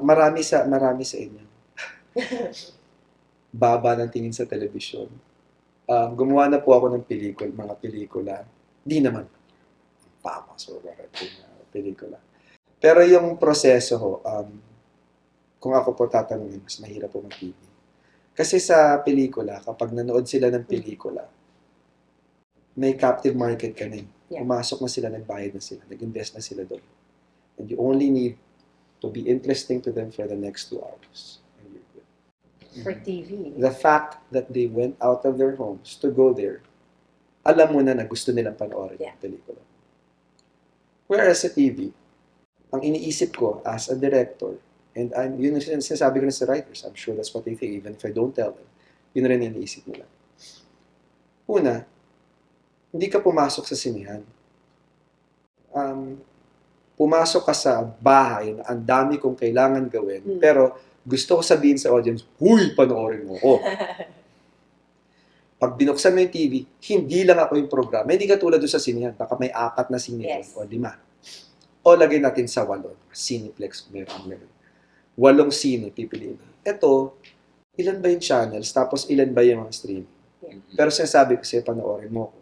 Marami sa inyo. Baba ng tingin sa telebisyon. Gumawa na po ako ng mga pelikula. Di naman. Sobra pelikula. Pero yung proseso ho, kung ako po tatanungin, mas mahirap po mag-TV. Kasi sa pelikula, kapag nanood sila ng pelikula, may captive market ka na eh. Pumasok na sila, nagbayad na sila, nag-invest na sila doon. And you only need to be interesting to them for the next 2 hours. And you're good. For TV. The fact that they went out of their homes to go there, alam mo na gusto nilang panoorin yung pelikula. Whereas sa TV, ang iniisip ko as a director, and yun yung sinasabi ko na sa writers, I'm sure that's what they think, even if I don't tell them, yun rin yung iniisip nila. Una, hindi ka pumasok sa sinihan. Pumasok ka sa bahay na ang dami kong kailangan gawin, pero gusto ko sabihin sa audience, huy, panoorin mo ko. Pag binuksan mo yung TV, hindi lang ako yung programa. Hindi ka tulad doon sa sinihan. Baka may 4 na sinihan o 5. O lagay natin sa 8. Cineplex, meron. 8 sine, pipiliin. Ito, ilan ba yung channels? Tapos ilan ba yung mga streaming? Pero sinasabi ko sa'yo, panoorin mo ko.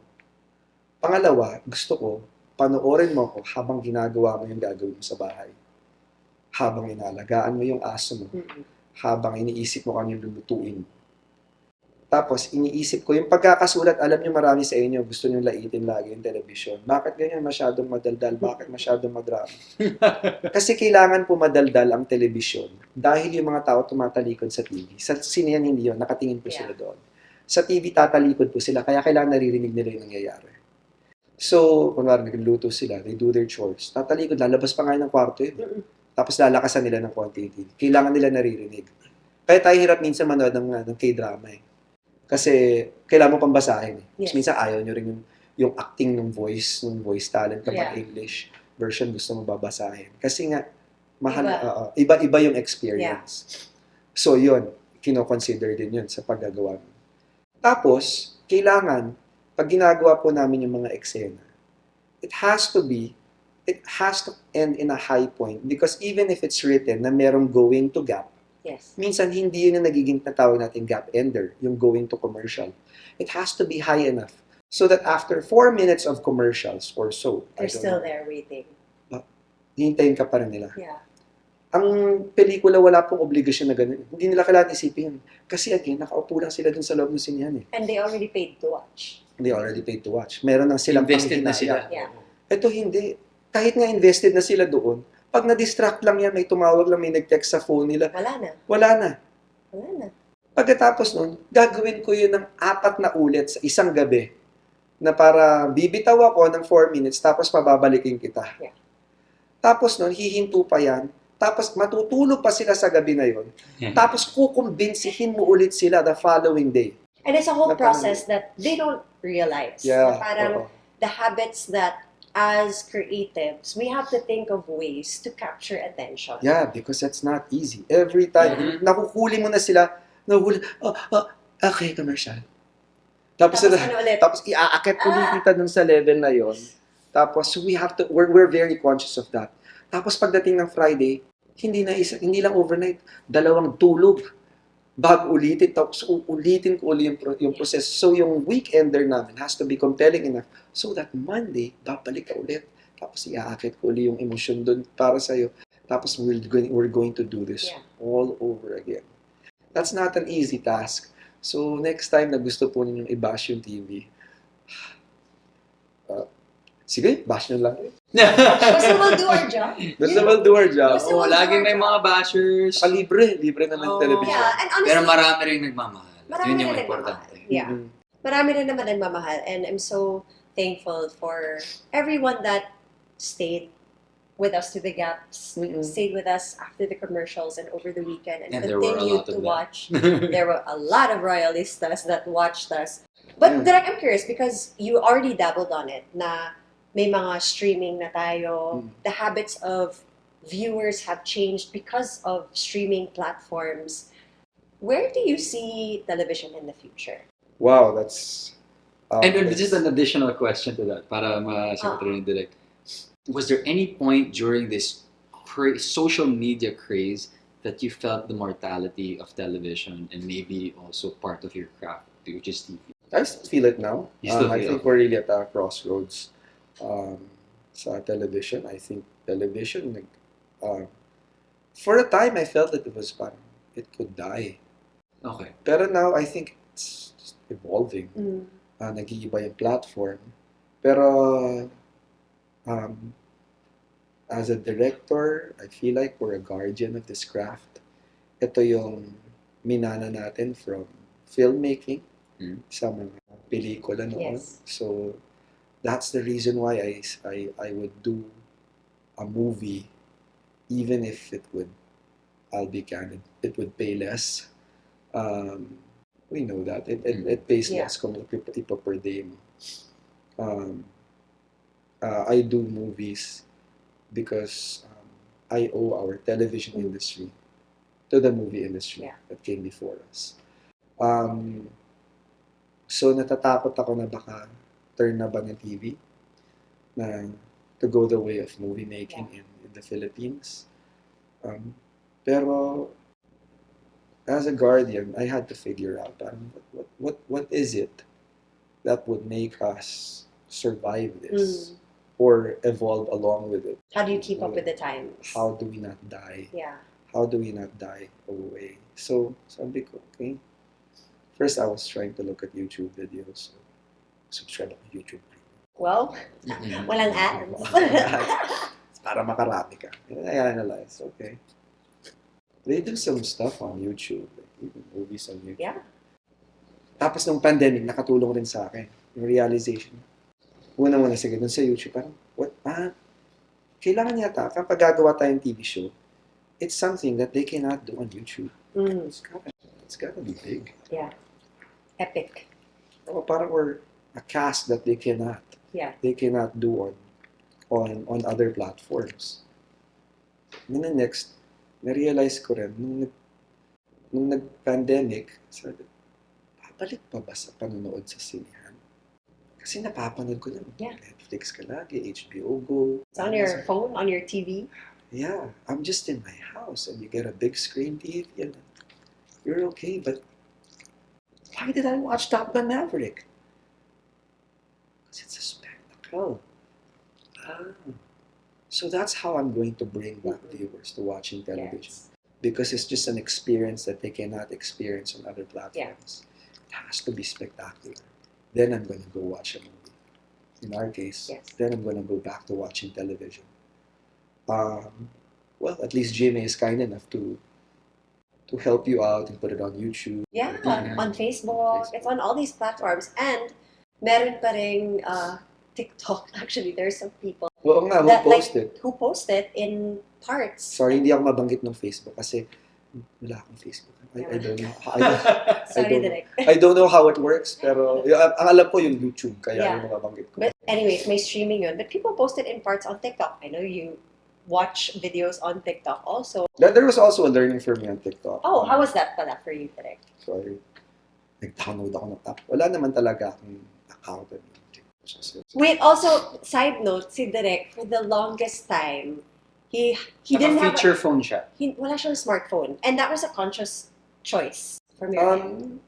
Pangalawa, gusto ko, panoorin mo ko habang ginagawa mo yung gagawin mo sa bahay. Habang inalagaan mo yung aso mo. Habang iniisip mo kanyang lulutuin. Tapos, iniisip ko, yung pagkakasulat, alam niyo marami sa inyo, gusto niyo laitin lagi yung television. Bakit ganyan masyadong madaldal? Bakit masyadong madrama? Kasi kailangan po madaldal ang television dahil yung mga tao tumatalikod sa TV. Sa sinihan hindi yun, nakatingin po sila doon. Sa TV, tatalikod po sila, kaya kailangan naririnig nila yung nangyayari. So, kunwari, nagluto sila, they do their chores. Tatalikod, lalabas pa nga ng kwarto yun. Tapos lalakasan nila ng konti yung TV. Kailangan nila naririnig. Kaya tayo hirap minsan manood ng K-drama eh. Kasi kailangan mo pang basahin eh. Minsan ayaw nyo rin yung acting ng voice talent kapag English version gusto mo babasahin. Kasi nga, mahal, iba-iba yung experience. So yun, kino-consider din yun sa paggagawa. Tapos, kailangan, pag ginagawa po namin yung mga eksena, it has to end in a high point because even if it's written na merong going to gap, minsan hindi yun ang nagiging natawag natin gap ender, yung going to commercial. It has to be high enough so that after 4 minutes of commercials or so, they're still there waiting. Hihintayin ka pa rin nila. Ang pelikula wala pong obligasyon na gano'n. Hindi nila kailangan isipin yun. Kasi again, nakaupo lang sila dun sa loob ng sinihan eh. And they already paid to watch. Meron nang silang invested na sila. Ito hindi. Kahit nga invested na sila doon, pag na-distract lang yan, may tumawag lang, may nag-text sa phone nila. Wala na. Pagkatapos nun, gagawin ko yun ng 4 na ulit sa isang gabi na para bibitaw ako ng 4 minutes tapos pababalikin kita. Tapos nun, hihinto pa yan. Tapos matutulog pa sila sa gabi na yun. Tapos kukumbinsihin mo ulit sila the following day. And it's a whole process that they don't realize. Na parang the habits that as creatives, we have to think of ways to capture attention. Yeah, because that's not easy. Every time, nakuhuli mo na sila, okay, commercial. Tapos iaakit ulit kita dun sa level na yon. Tapos we're very conscious of that. Tapos pagdating ng Friday, hindi lang overnight, 2 tulog. Bago ulitin, tapos ulitin ko ulit yung process. So yung weekender namin has to be compelling enough so that Monday, babalik ka ulit. Tapos iaakit ko ulit yung emosyon doon para sa'yo. Tapos we're going to do this all over again. That's not an easy task. So next time na gusto po ninyong i-bash yung TV, sige, bash nyo lang. Basta we'll do our job. We'll do our job. Oo, laging may mga bashers. Libre naman yung television. Yeah, and honestly, pero marami rin nagmamahal. Yun yung importante. Marami rin naman nagmamahal. And I'm so thankful for everyone that stayed with us to the gaps, stayed with us after the commercials and over the weekend, and continued to watch. There were a lot of royalistas that watched us. But Direk, I'm curious because you already dabbled on it na may mga streaming na tayo. The habits of viewers have changed because of streaming platforms. Where do you see television in the future? Wow, that's... and just an additional question to that, para masagot rin Direk. Was there any point during this social media craze that you felt the mortality of television and maybe also part of your craft, which is TV? I still feel it now. You still I feel think it? we're really at a crossroads sa television. I think television, for a time, I felt that it could die. Okay. Pero now, I think it's just evolving. Nag-iiba yung platform. Pero, as a director, I feel like we're a guardian of this craft. Ito yung minana natin from filmmaking sa mga pelikula noon. Yes. So, that's the reason why I would do a movie even if I'll be candid, it would pay less. We know that. It pays less kung ipa per day mo. I do movies because I owe our television industry to the movie industry that came before us. So natatakot ako na baka turn na ba ng TV na to go the way of movie making in the Philippines. Pero as a guardian, I had to figure out what is it that would make us survive this or evolve along with it. How do you keep up with the times? How do we not die? Yeah. How do we not die away? So sabi ko, okay. First, I was trying to look at YouTube videos. So, subscribe ako to YouTube. Well, walang ads. Para makarami ka. I analyze, okay. They do some stuff on YouTube, like even movies on YouTube. Yeah. Tapos nung pandemic, nakatulong rin sa akin. Yung realization. Una-una, sige, dun sa YouTube, parang, kailangan yata, kapag gagawa tayong TV show, it's something that they cannot do on YouTube. It's gotta be big. Yeah. Epic. O parang we're a cast that they cannot do on other platforms. And then next, na-realize ko rin, nung nag-pandemic, sabi, babalik pa ba sa panonood sa sinihan? Kasi napapanood ko na, Netflix ka lagi, HBO Go. It's on your phone, on your TV. Yeah, I'm just in my house and you get a big screen TV and you're okay, but why did I watch Top Gun Maverick? Because it's a spectacle. So that's how I'm going to bring back viewers to watching television. Yes. Because it's just an experience that they cannot experience on other platforms. It has to be spectacular. Then I'm going to go watch a movie. In our case, then I'm going to go back to watching television. Well, at least Jimmy is kind enough to help you out and put it on YouTube. Yeah, on Facebook. It's on all these platforms. And meron pa ring TikTok. Actually, there's some people Oo nga, who post it in parts. Sorry, hindi ako mabanggit ng Facebook kasi wala akong Facebook. I don't know. Sorry, Direk. I don't know how it works, pero ang alam ko yung YouTube, kaya yung mabanggit ko. But anyway, may streaming yun. But people post it in parts on TikTok. I know you watch videos on TikTok also. There was also a learning for me on TikTok. Oh, how was that pala for you, Direk? Sorry. Nag-download ako ng app. Wala naman talaga akong account. Wait, also, side note, si Direk, for the longest time, he didn't have feature phone siya. Wala siyang smartphone. And that was a conscious choice from your end.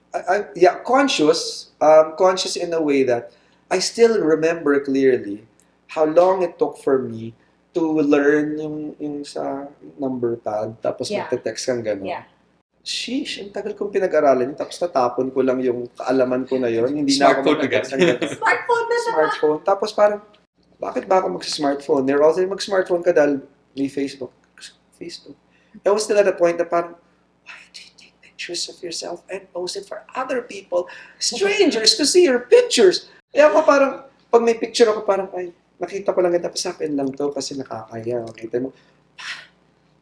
Conscious in a way that I still remember clearly how long it took for me to learn yung sa number pad, tapos magte-text kang gano'n. Yeah. Sheesh, ang tagal kong pinag-aralan, tapos natapon ko lang yung kaalaman ko na yun. Hindi na ako mag-text ng gano'n. Smartphone na naman! Smartphone. Tapos parang, bakit ba ako mag-smartphone? They're also mag-smartphone ka dahil may Facebook. I was still at a point na parang, why do you take pictures of yourself and post it for other people? Strangers to see your pictures! Kaya ako parang, pag may picture ako parang, ay, nakita ko lang, tapos sa akin lang to kasi nakakaya. Nakita mo,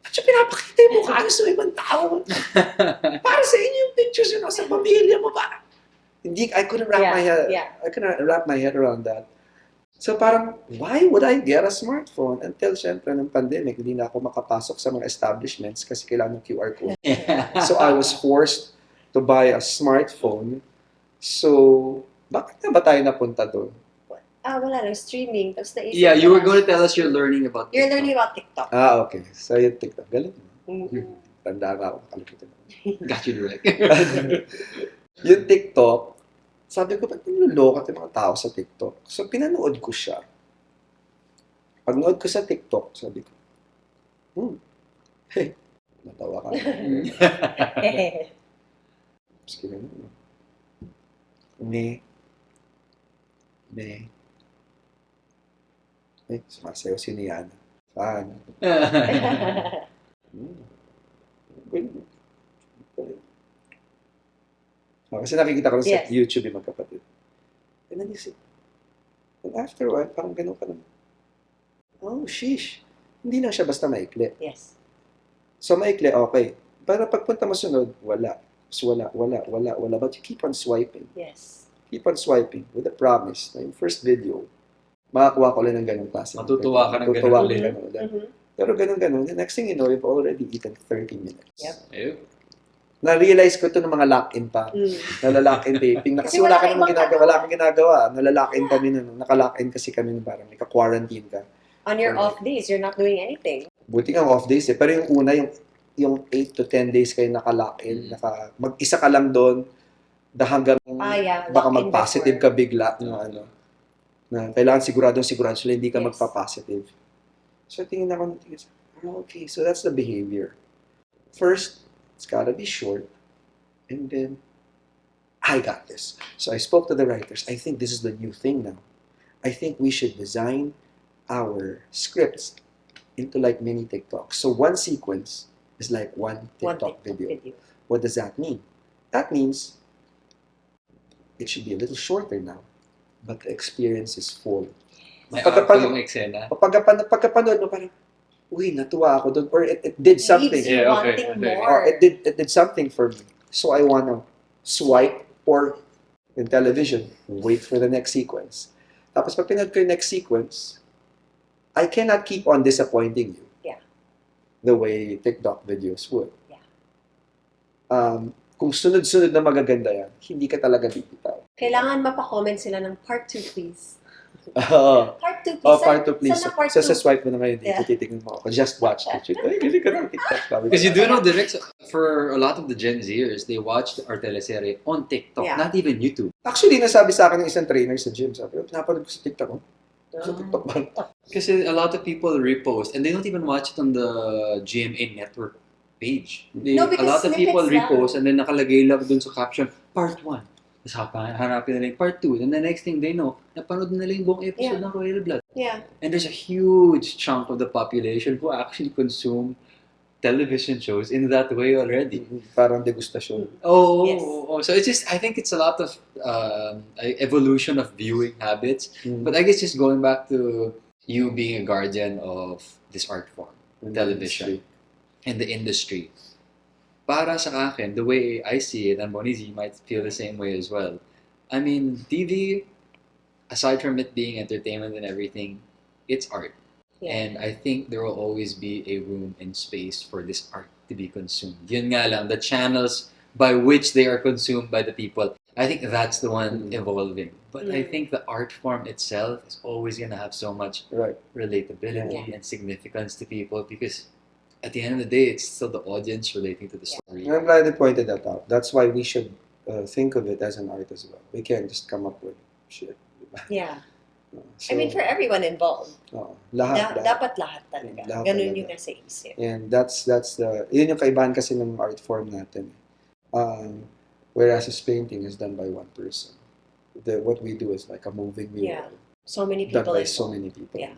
ba't siya pinapakita yung mukha sa ibang tao? Para sa inyo yung pictures yun, sa pamilya mo ba? Hindi, I couldn't wrap my head around that. So parang, why would I get a smartphone? Until syempre ng pandemic, hindi na ako makapasok sa mga establishments kasi kailangan ng QR code. So I was forced to buy a smartphone. So, bakit na ba tayo napunta doon? Wala lang, streaming. Tapos naisip Yeah, you ko were na, going to tell us you're learning about You're TikTok. learning about TikTok. Okay. So, yung TikTok. Galing. Tanda ka ako. Kalimutan ko. Got you, Direk. Yung TikTok, sabi ko, ba't niloloko yung mga tao sa TikTok? So, pinanood ko siya. Pagnood ko sa TikTok, sabi ko, hey, natawa ka. Tapos kinano. Ay, sumasayaw si Niana. Saan? Ganun. Kasi nakikita ko sa Yes. YouTube yung magkapatid. And then isip, and after a while, parang ganun ka naman. Oh, sheesh. Hindi lang siya basta maikli. Yes. So, maikli, okay. Pero pagpunta mo sunod, wala. So, wala. But you keep on swiping. Yes. Keep on swiping with the promise na yung first video, makakuha ko lang ng ganung klase. Matutuwa ka ng Matutuwa ganun ka ng ulit. ganun ulit. Mhm. Pero ganun. The next thing you know, you've already eaten 30 minutes. Yep. Ayun. Na-realize ko ito ng mga lock-in pa. Nalalock-in taping. Kasi Kasi wala wala ka namang ibang ginagawa. Wala kang ginagawa. Nalalock-in kami na. Nakalock-in kasi kami na parang naka-quarantine ka. On your off days, you're not doing anything. Buti nga off days eh. Pero yung una, yung 8 to 10 days kayo naka-lock-in. Mag-isa ka lang doon. Hanggang Yeah. baka lock-in mag-positive before. ka bigla. Na kailangan sigurado sila hindi ka Yes. magpa-positive. So tingin ako, okay, so that's the behavior. First, it's gotta be short. And then, I got this. So I spoke to the writers. I think this is the new thing now. I think we should design our scripts into like mini TikToks. So one sequence is like one TikTok video. What does that mean? That means it should be a little shorter now, but the experience is full. May Pagkapanood- arco yung eksena. Pagkapanood mo parang, uy, natuwa ako doon. Or it did something. Leaves you Yeah, okay, wanting okay. more. Or it did something for me. So I wanna swipe or in television, wait for the next sequence. Tapos pag pinanood ko yung next sequence, I cannot keep on disappointing you. Yeah. The way TikTok videos would. Yeah. Kung sunod-sunod na magaganda yan, hindi ka talaga bibitaw. Kailangan mapa-comment sila ng part 2, please. Part 2, please. Part 2 please. Saan na part So, 2? sa swipe mo na ngayon, Yeah. titignan mo ako. Just watch it. Ay, galing ka ng TikTok. Sabi ko. Because you do know, Direk, for a lot of the Gen Zers, they watched our teleserye on TikTok, Yeah. not even YouTube. Actually, nasabi sa akin ng isang trainer sa gym. Sabi ko, napanood ko sa TikTok. Sa TikTok ba? Kasi a lot of people repost, and they don't even watch it on the GMA network page. No, A lot because of people snippets lang. repost, and then nakalagay lang dun sa caption, part 1. Tapos hanapin nila yung part 2. And the next thing they know, napanood nila yung buong episode Yeah. ng Royal Blood. Yeah. And there's a huge chunk of the population who actually consume television shows in that way already. Parang degustasyon. Yes. So it's just, I think it's a lot of evolution of viewing habits. But I guess just going back to you being a guardian of this art form, television, and the industry. Para sa akin, the way I see it, and Bonizi might feel the same way as well. I mean, TV, aside from it being entertainment and everything, it's art. Yeah. And I think there will always be a room and space for this art to be consumed. Yun nga lang, the channels by which they are consumed by the people, I think that's the one evolving. But I think the art form itself is always going to have so much Right. relatability and significance to people because at the end of the day, it's still the audience relating to the story. I'm glad you pointed that out. That's why we should think of it as an art as well. We can't just come up with shit. Yeah. So, I mean, for everyone involved. lahat. Dapat lahat talaga. Lahat Ganun talaga. yung nasa isip. And yun yung kaibahan kasi ng art form natin. Whereas his painting is done by one person. What we do is like a moving mural So many done people by so involved. many people. Yeah.